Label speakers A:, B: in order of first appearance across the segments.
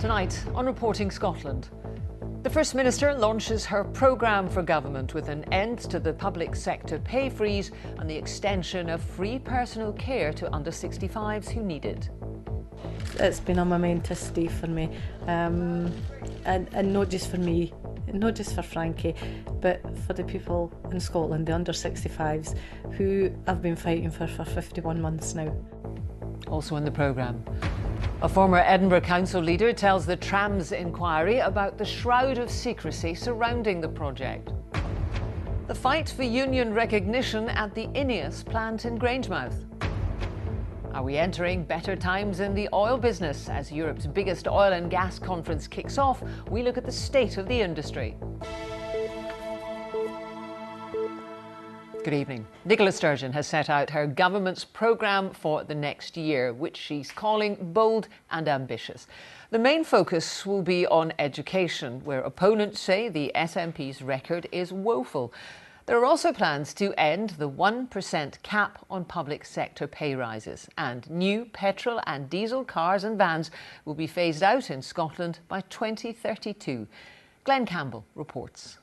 A: Tonight on Reporting Scotland, the First Minister launches her programme for government with an end to the public sector pay freeze and the extension of free personal care to under 65s who need it.
B: It's been a momentous day for me, and not just for me, not just for Frankie, but for the people in Scotland, the under 65s, who I've been fighting for 51 months now.
A: Also in the programme, a former Edinburgh Council leader tells the Trams inquiry about the shroud of secrecy surrounding the project. The fight for union recognition at the Ineos plant in Grangemouth. Are we entering better times in the oil business? As Europe's biggest oil and gas conference kicks off, we look at the state of the industry. Good evening. Nicola Sturgeon has set out her government's programme for the next year, which she's calling bold and ambitious. The main focus will be on education, where opponents say the SNP's record is woeful. There are also plans to end the 1% cap on public sector pay rises, and new petrol and diesel cars and vans will be phased out in Scotland by 2032. Glenn Campbell reports.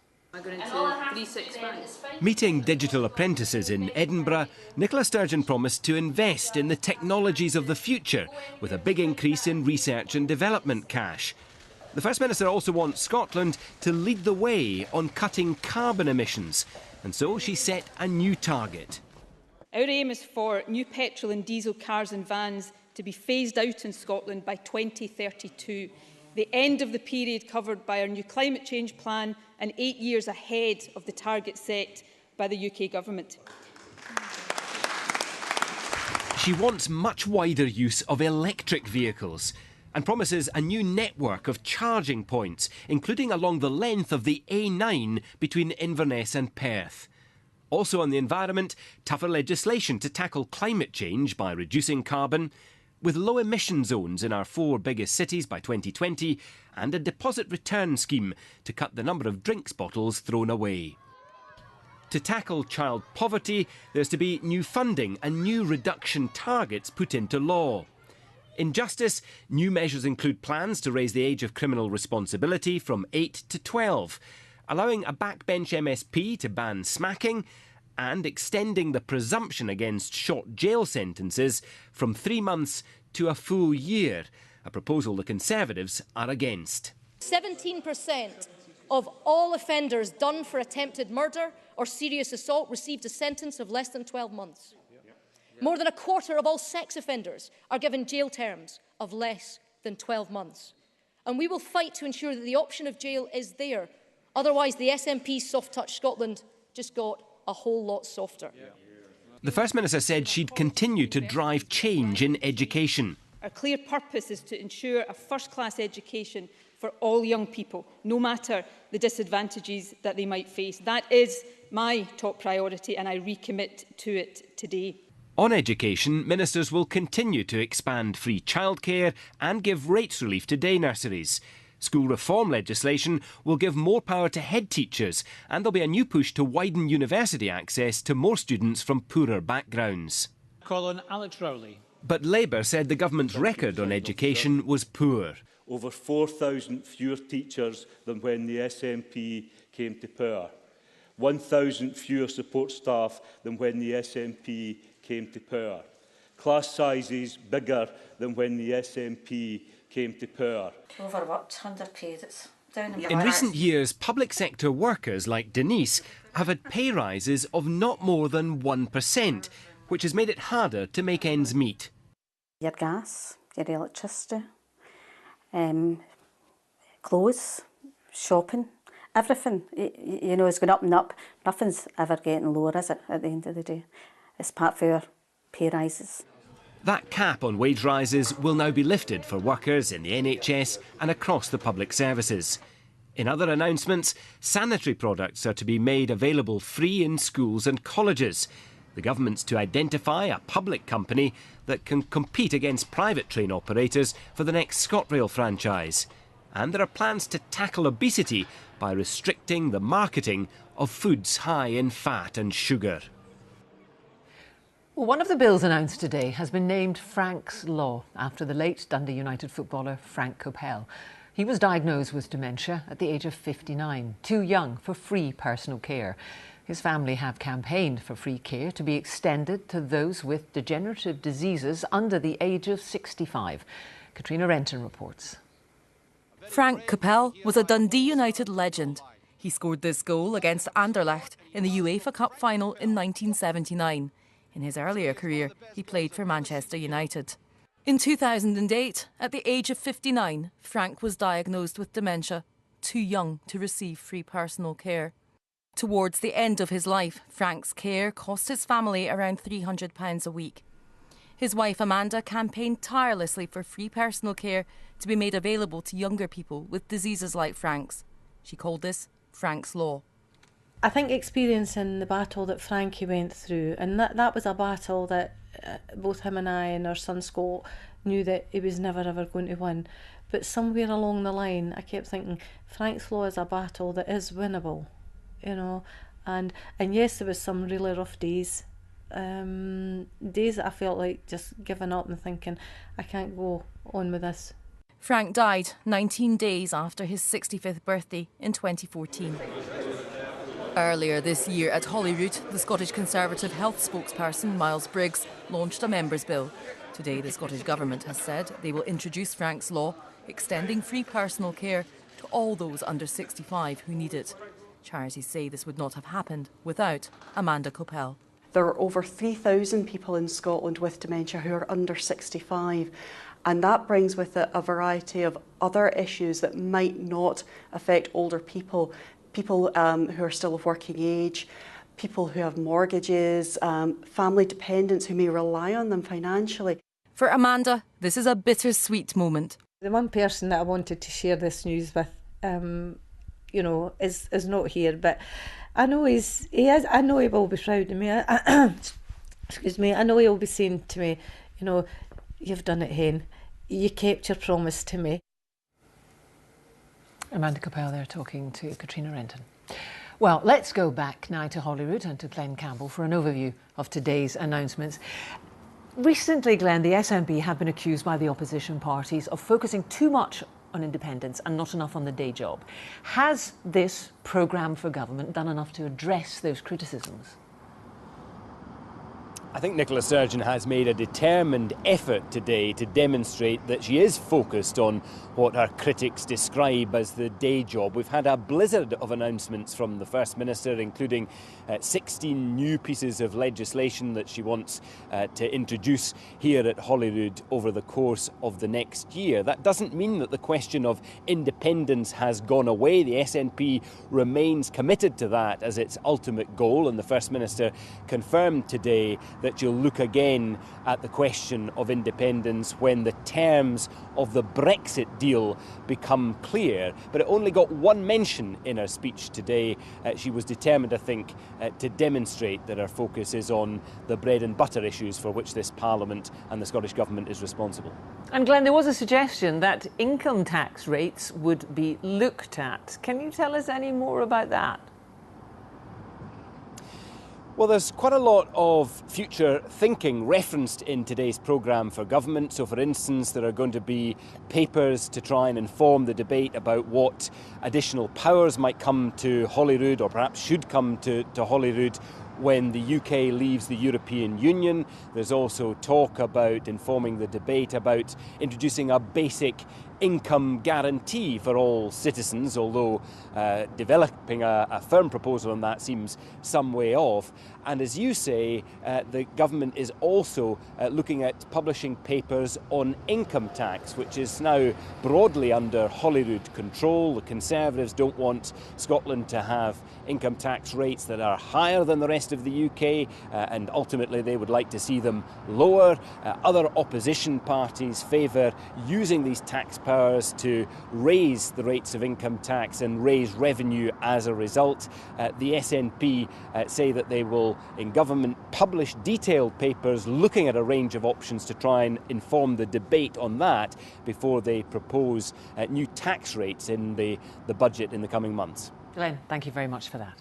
C: Meeting digital apprentices in Edinburgh, Nicola Sturgeon promised to invest in the technologies of the future with a big increase in research and development cash. The First Minister also wants Scotland to lead the way on cutting carbon emissions, and so she set a new target.
D: Our aim is for new petrol and diesel cars and vans to be phased out in Scotland by 2032, the end of the period covered by our new climate change plan and 8 years ahead of the target set by the UK Government.
C: She wants much wider use of electric vehicles and promises a new network of charging points, including along the length of the A9 between Inverness and Perth. Also on the environment, tougher legislation to tackle climate change by reducing carbon, with low emission zones in our 4 biggest cities by 2020, and a deposit return scheme to cut the number of drinks bottles thrown away. To tackle child poverty, there's to be new funding and new reduction targets put into law. In justice, new measures include plans to raise the age of criminal responsibility from 8 to 12, allowing a backbench MSP to ban smacking, and extending the presumption against short jail sentences from 3 months to a full year, a proposal the Conservatives are against.
E: 17% of all offenders done for attempted murder or serious assault received a sentence of less than 12 months. More than a quarter of all sex offenders are given jail terms of less than 12 months. And we will fight to ensure that the option of jail is there. Otherwise, the SNP's Soft Touch Scotland just got a whole lot softer.
C: The First Minister said she'd continue to drive change in education.
D: Our clear purpose is to ensure a first-class education for all young people, no matter the disadvantages that they might face. That is my top priority, and I recommit to it today.
C: On education, ministers will continue to expand free childcare and give rates relief to day nurseries. School reform legislation will give more power to head teachers, and there'll be a new push to widen university access to more students from poorer backgrounds.
F: Call on Alex Rowley.
C: But Labour said the government's record on education was poor.
G: Over 4,000 fewer teachers than when the SNP came to power. 1,000 fewer support staff than when the SNP came to power. Class sizes bigger than when the SNP came to power.
H: Overworked, underpaid, it's down
C: in recent years, public sector workers like Denise have had pay rises of not more than 1%, which has made it harder to make ends meet.
H: Your gas, your electricity, clothes, shopping, everything, you know, is going up and up. Nothing's ever getting lower, is it, at the end of the day? It's part of our pay rises.
C: That cap on wage rises will now be lifted for workers in the NHS and across the public services. In other announcements, sanitary products are to be made available free in schools and colleges. The government's to identify a public company that can compete against private train operators for the next ScotRail franchise. And there are plans to tackle obesity by restricting the marketing of foods high in fat and sugar.
A: Well, one of the bills announced today has been named Frank's Law after the late Dundee United footballer Frank Coppell. He was diagnosed with dementia at the age of 59, too young for free personal care. His family have campaigned for free care to be extended to those with degenerative diseases under the age of 65. Katrina Renton reports.
I: Frank Coppell was a Dundee United legend. He scored this goal against Anderlecht in the UEFA Cup final in 1979. In his earlier career, he played for Manchester United. In 2008, at the age of 59, Frank was diagnosed with dementia, too young to receive free personal care. Towards the end of his life, Frank's care cost his family around £300 a week. His wife Amanda campaigned tirelessly for free personal care to be made available to younger people with diseases like Frank's. She called this Frank's Law.
B: I think experiencing the battle that Frankie went through, and that was a battle that both him and I and our son Scot knew that he was never ever going to win. But somewhere along the line, I kept thinking, Frank's Law is a battle that is winnable, you know. And yes, there was some really rough days. Days that I felt like just giving up and thinking, I can't go on with this.
I: Frank died 19 days after his 65th birthday in 2014. Earlier this year at Holyrood, the Scottish Conservative health spokesperson Miles Briggs launched a members' bill. Today the Scottish Government has said they will introduce Frank's Law, extending free personal care to all those under 65 who need it. Charities say this would not have happened without Amanda Coppell.
J: There are over 3,000 people in Scotland with dementia who are under 65. And that brings with it a variety of other issues that might not affect older people. People who are still of working age, people who have mortgages, family dependents who may rely on them financially.
I: For Amanda, this is a bittersweet moment.
B: The one person that I wanted to share this news with, you know, is not here, but I know I know he will be proud of me. Excuse me. I know he'll be saying to me, you know, you've done it, Hen. You kept your promise to me.
A: Amanda Coppell there talking to Katrina Renton. Well, let's go back now to Holyrood and to Glenn Campbell for an overview of today's announcements. Recently, Glenn, the SNP have been accused by the opposition parties of focusing too much on independence and not enough on the day job. Has this programme for government done enough to address those criticisms?
C: I think Nicola Sturgeon has made a determined effort today to demonstrate that she is focused on what her critics describe as the day job. We've had a blizzard of announcements from the First Minister, including 16 new pieces of legislation that she wants to introduce here at Holyrood over the course of the next year. That doesn't mean that the question of independence has gone away. The SNP remains committed to that as its ultimate goal, and the First Minister confirmed today that you'll look again at the question of independence when the terms of the Brexit deal become clear. But it only got one mention in her speech today. She was determined, I think, to demonstrate that her focus is on the bread and butter issues for which this Parliament and the Scottish Government is responsible.
A: And Glenn, there was a suggestion that income tax rates would be looked at. Can you tell us any more about that?
C: Well, there's quite a lot of future thinking referenced in today's programme for government. So, for instance, there are going to be papers to try and inform the debate about what additional powers might come to Holyrood, or perhaps should come to Holyrood, when the UK leaves the European Union. There's also talk about informing the debate about introducing a basic income guarantee for all citizens, although developing a firm proposal on that seems some way off. And as you say, the government is also looking at publishing papers on income tax, which is now broadly under Holyrood control. The Conservatives don't want Scotland to have income tax rates that are higher than the rest of the UK, and ultimately they would like to see them lower. Other opposition parties favour using these tax powers to raise the rates of income tax and raise revenue as a result. The SNP say that they will, in government, publish detailed papers looking at a range of options to try and inform the debate on that before they propose new tax rates in the budget in the coming months.
A: Glenn, thank you very much for that.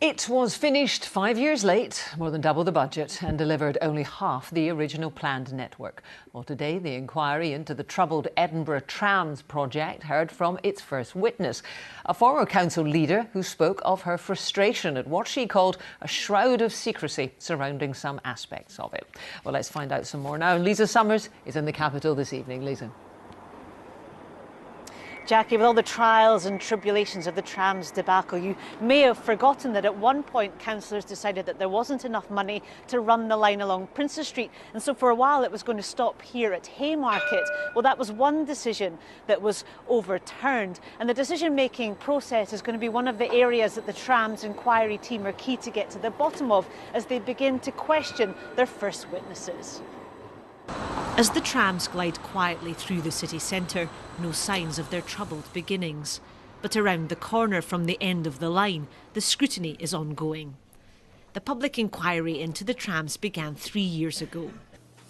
A: It was finished 5 years late, more than double the budget, and delivered only half the original planned network. Well, today, the inquiry into the troubled Edinburgh Trams project heard from its first witness, a former council leader who spoke of her frustration at what she called a shroud of secrecy surrounding some aspects of it. Well, let's find out some more now. Lisa Summers is in the capital this evening. Lisa.
K: Jackie, with all the trials and tribulations of the trams debacle, you may have forgotten that at one point councillors decided that there wasn't enough money to run the line along Princess Street, and so for a while it was going to stop here at Haymarket. Well, that was one decision that was overturned, and the decision-making process is going to be one of the areas that the trams inquiry team are key to get to the bottom of as they begin to question their first witnesses. As the trams glide quietly through the city centre, no signs of their troubled beginnings. But around the corner from the end of the line, the scrutiny is ongoing. The public inquiry into the trams began 3 years ago.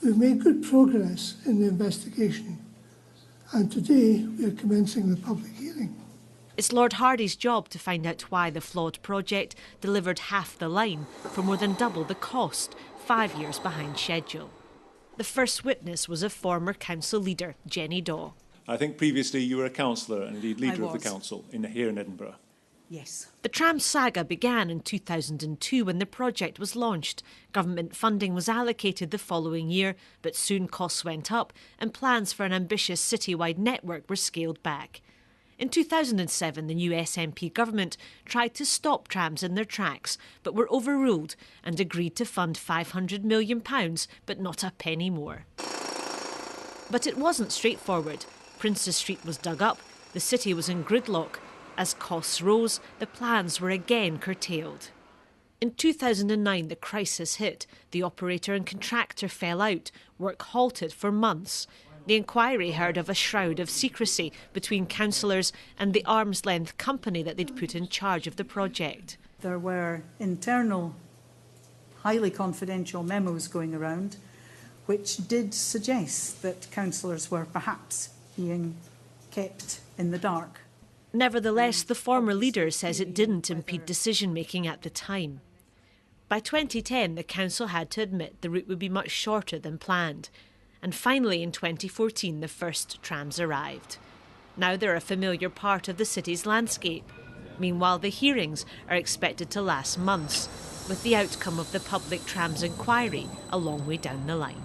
L: We've made good progress in the investigation, and today we are commencing the public hearing.
K: It's Lord Hardy's job to find out why the flawed project delivered half the line for more than double the cost, 5 years behind schedule. The first witness was a former council leader, Jenny Daw.
M: I think previously you were a councillor and indeed leader of the council here in Edinburgh.
K: Yes. The tram saga began in 2002 when the project was launched. Government funding was allocated the following year, but soon costs went up and plans for an ambitious citywide network were scaled back. In 2007, the new SNP government tried to stop trams in their tracks, but were overruled and agreed to fund £500 million, but not a penny more. But it wasn't straightforward. Princess Street was dug up, the city was in gridlock. As costs rose, the plans were again curtailed. In 2009, the crisis hit. The operator and contractor fell out, work halted for months. The inquiry heard of a shroud of secrecy between councillors and the arm's-length company that they'd put in charge of the project.
N: There were internal, highly confidential memos going around which did suggest that councillors were perhaps being kept in the dark.
K: Nevertheless, the former leader says it didn't impede decision-making at the time. By 2010, the council had to admit the route would be much shorter than planned. And finally, in 2014, the first trams arrived. Now they're a familiar part of the city's landscape. Meanwhile, the hearings are expected to last months, with the outcome of the public trams inquiry a long way down the line.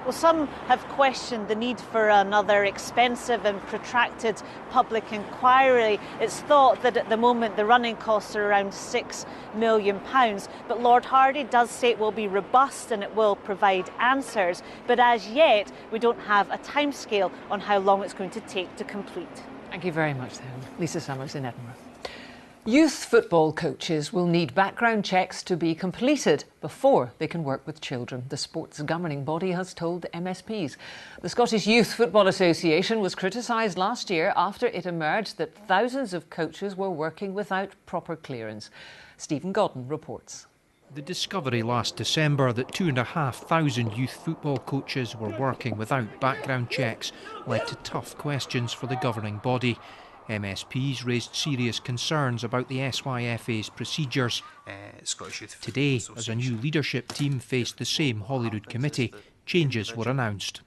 K: Well, some have questioned the need for another expensive and protracted public inquiry. It's thought that at the moment the running costs are around £6 million, but Lord Hardy does say it will be robust and it will provide answers. But as yet, we don't have a timescale on how long it's going to take to complete.
A: Thank you very much, then. Lisa Summers in Edinburgh. Youth football coaches will need background checks to be completed before they can work with children, the sport's governing body has told MSPs. The Scottish Youth Football Association was criticised last year after it emerged that thousands of coaches were working without proper clearance. Stephen Godden reports.
O: The discovery last December that 2,500 youth football coaches were working without background checks led to tough questions for the governing body. MSPs raised serious concerns about the SYFA's procedures. Today, as a new leadership team faced the same Holyrood committee, changes were announced.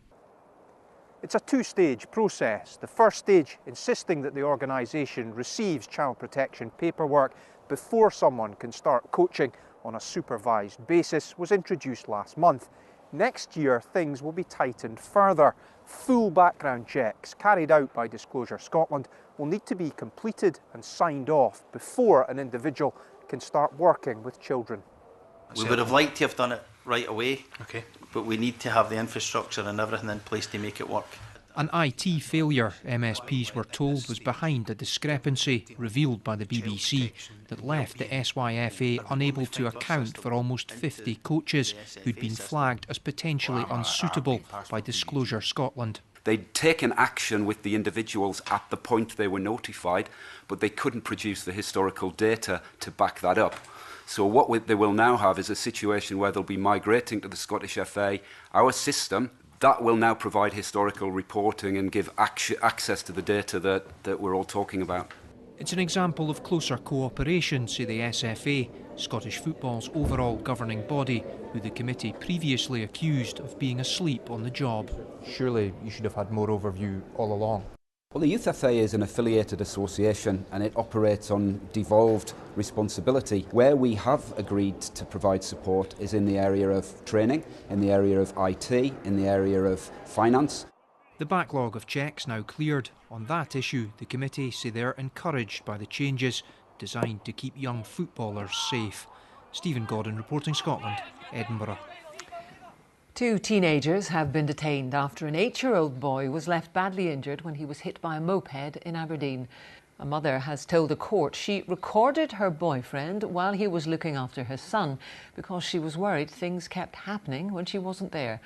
P: It's a two-stage process. The first stage, insisting that the organisation receives child protection paperwork before someone can start coaching on a supervised basis, was introduced last month. Next year, things will be tightened further. Full background checks carried out by Disclosure Scotland will need to be completed and signed off before an individual can start working with children.
Q: We would have liked to have done it right away, but we need to have the infrastructure and everything in place to make it work.
O: An IT failure, MSPs were told, was behind a discrepancy revealed by the BBC that left the SYFA unable to account for almost 50 coaches who'd been flagged as potentially unsuitable by Disclosure Scotland.
R: They'd taken action with the individuals at the point they were notified, but they couldn't produce the historical data to back that up. So what they will now have is a situation where they'll be migrating to the Scottish FA, our system, that will now provide historical reporting and give access to the data that we're all talking about.
O: It's an example of closer cooperation, say the SFA, Scottish football's overall governing body, who the committee previously accused of being asleep on the job.
S: Surely you should have had more overview all along.
R: Well, the Youth FA is an affiliated association and it operates on devolved responsibility. Where we have agreed to provide support is in the area of training, in the area of IT, in the area of finance.
O: The backlog of checks now cleared. On that issue, the committee say they're encouraged by the changes designed to keep young footballers safe. Stephen Godden reporting Scotland, Edinburgh.
A: 2 teenagers have been detained after an 8-year-old boy was left badly injured when he was hit by a moped in Aberdeen. A mother has told the court she recorded her boyfriend while he was looking after her son because she was worried things kept happening when she wasn't there.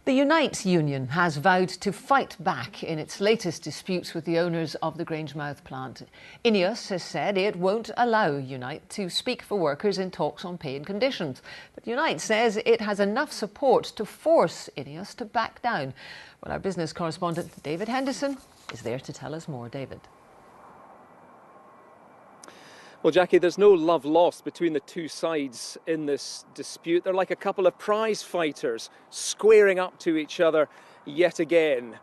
A: The Unite union has vowed to fight back in its latest disputes with the owners of the Grangemouth plant. INEOS has said it won't allow Unite to speak for workers in talks on pay and conditions. But Unite says it has enough support to force INEOS to back down. Well, our business correspondent David Henderson is there to tell us more. David.
T: Well, Jackie, there's no love lost between the two sides in this dispute. They're like a couple of prize fighters squaring up to each other yet again.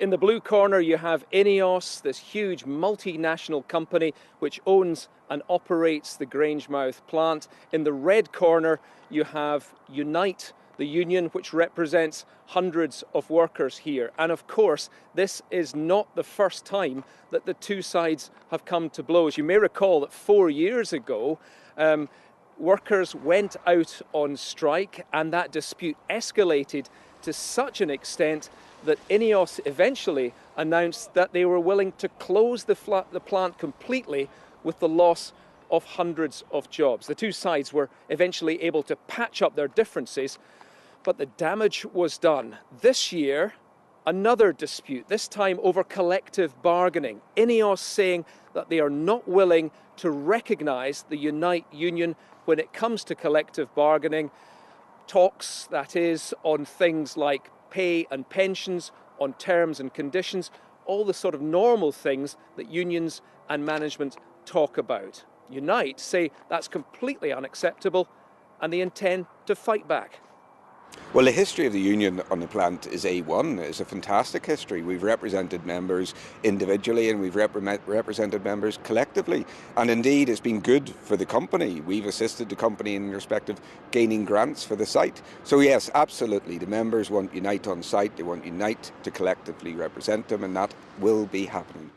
T: In the blue corner, you have INEOS, this huge multinational company which owns and operates the Grangemouth plant. In the red corner, you have Unite, the union which represents hundreds of workers here. And of course, this is not the first time that the two sides have come to blows. You may recall that 4 years ago, workers went out on strike and that dispute escalated to such an extent that INEOS eventually announced that they were willing to close the plant completely with the loss of hundreds of jobs. The two sides were eventually able to patch up their differences, but the damage was done. This year, another dispute, this time over collective bargaining. INEOS saying that they are not willing to recognise the Unite union when it comes to collective bargaining. Talks, that is, on things like pay and pensions, on terms and conditions, all the sort of normal things that unions and management talk about. Unite say that's completely unacceptable and they intend to fight back.
U: Well, the history of the union on the plant is A1. It's a fantastic history. We've represented members individually and we've represented members collectively. And indeed, it's been good for the company. We've assisted the company in respect of gaining grants for the site. So yes, absolutely. The members want Unite on site. They want Unite to collectively represent them, and that will be happening.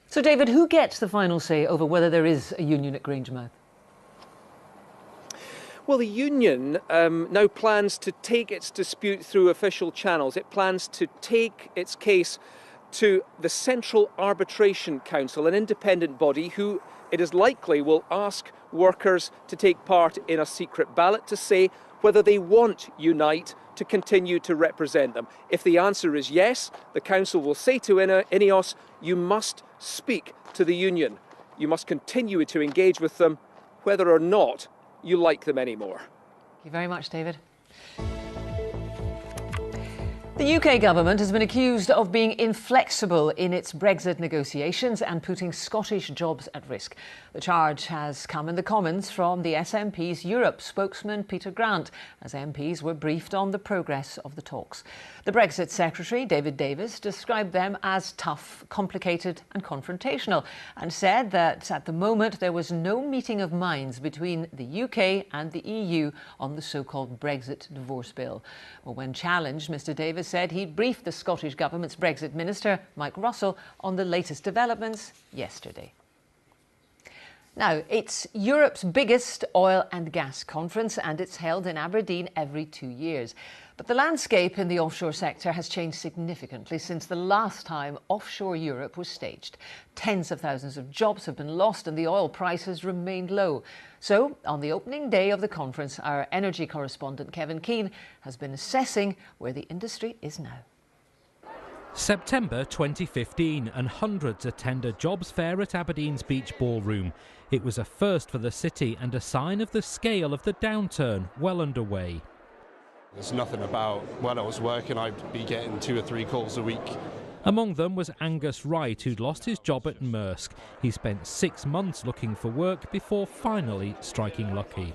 A: So, David, who gets the final say over whether there is a union at Grangemouth?
T: Well, the union now plans to take its dispute through official channels. It plans to take its case to the Central Arbitration Council, an independent body who it is likely will ask workers to take part in a secret ballot to say whether they want Unite to continue to represent them. If the answer is yes, the council will say to INEOS, you must speak to the union. You must continue to engage with them, whether or not you like them anymore.
A: Thank you very much, David. The UK government has been accused of being inflexible in its Brexit negotiations and putting Scottish jobs at risk. The charge has come in the Commons from the SNP's Europe spokesman Peter Grant, as MPs were briefed on the progress of the talks. The Brexit Secretary, David Davis, described them as tough, complicated and confrontational, and said that at the moment there was no meeting of minds between the UK and the EU on the so-called Brexit divorce bill. Well, when challenged, Mr Davis said he'd briefed the Scottish Government's Brexit Minister, Mike Russell, on the latest developments yesterday. Now, it's Europe's biggest oil and gas conference and it's held in Aberdeen every 2 years. But the landscape in the offshore sector has changed significantly since the last time Offshore Europe was staged. Tens of thousands of jobs have been lost and the oil price has remained low. So, on the opening day of the conference, our energy correspondent Kevin Keane has been assessing where the industry is now.
V: September 2015 and hundreds attend a jobs fair at Aberdeen's Beach Ballroom. It was a first for the city and a sign of the scale of the downturn well underway.
W: There's nothing about when I was working, I'd be getting 2 or 3 calls a week
V: Among them was Angus Wright, who'd lost his job at Maersk. He spent 6 months looking for work before finally striking lucky.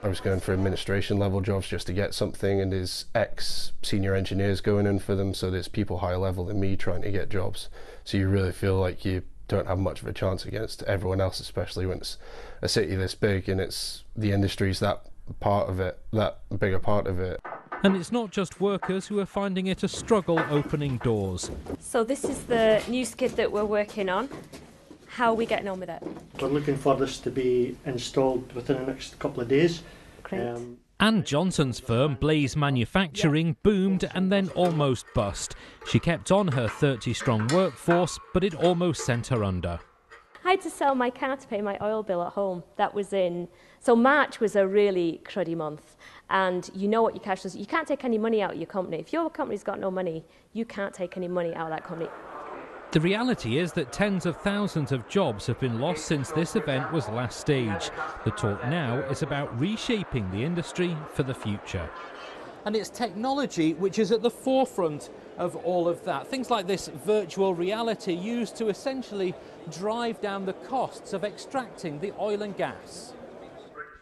D: I was going for administration level jobs just to get something, and there's ex-senior engineers going in for them, so there's people higher level than me trying to get jobs. So you really feel like you don't have much of a chance against everyone else, especially when it's a city this big and it's the industry's that part of it, that bigger part of it.
V: And it's not just workers who are finding it a struggle opening doors.
E: So this is the new skid that we're working on. How are we getting on with it?
W: We're looking for this to be installed within the next couple of days.
E: Great.
V: Anne Johnson's firm, Blaze Manufacturing, boomed and then almost bust. She kept on her 30-strong workforce, but it almost sent her under.
E: I had to sell my car to pay my oil bill at home. That was so March was a really cruddy month. And you know what your cash is. You can't take any money out of your company. If your company's got no money, you can't take any money out of that company.
V: The reality is that tens of thousands of jobs have been lost since this event was last staged. The talk now is about reshaping the industry for the future.
X: And it's technology which is at the forefront of all of that. Things like this virtual reality used to essentially drive down the costs of extracting the oil and gas.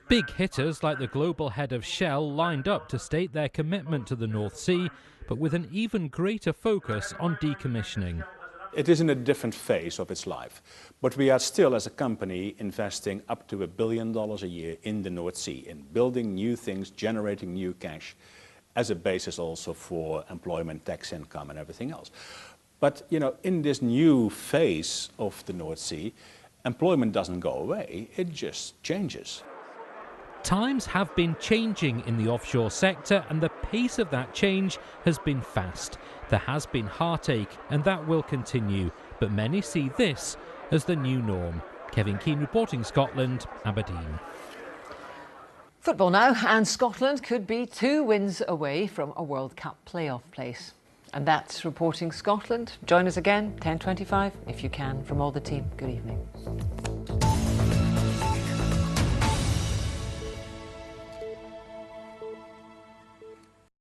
V: Big hitters like the global head of Shell lined up to state their commitment to the North Sea, but with an even greater focus on decommissioning.
M: It is in a different phase of its life, but we are still, as a company, investing up to $1 billion a year in the North Sea, in building new things, generating new cash, as a basis also for employment, tax income and everything else. But, you know, in this new phase of the North Sea, employment doesn't go away, it just changes.
V: Times have been changing in the offshore sector, and the pace of that change has been fast. There has been heartache, and that will continue, but many see this as the new norm. Kevin Keane reporting Scotland, Aberdeen.
A: Football now, and Scotland could be 2 wins away from a World Cup playoff place. And that's Reporting Scotland. Join us again, 10:25, if you can, from all the team. Good evening.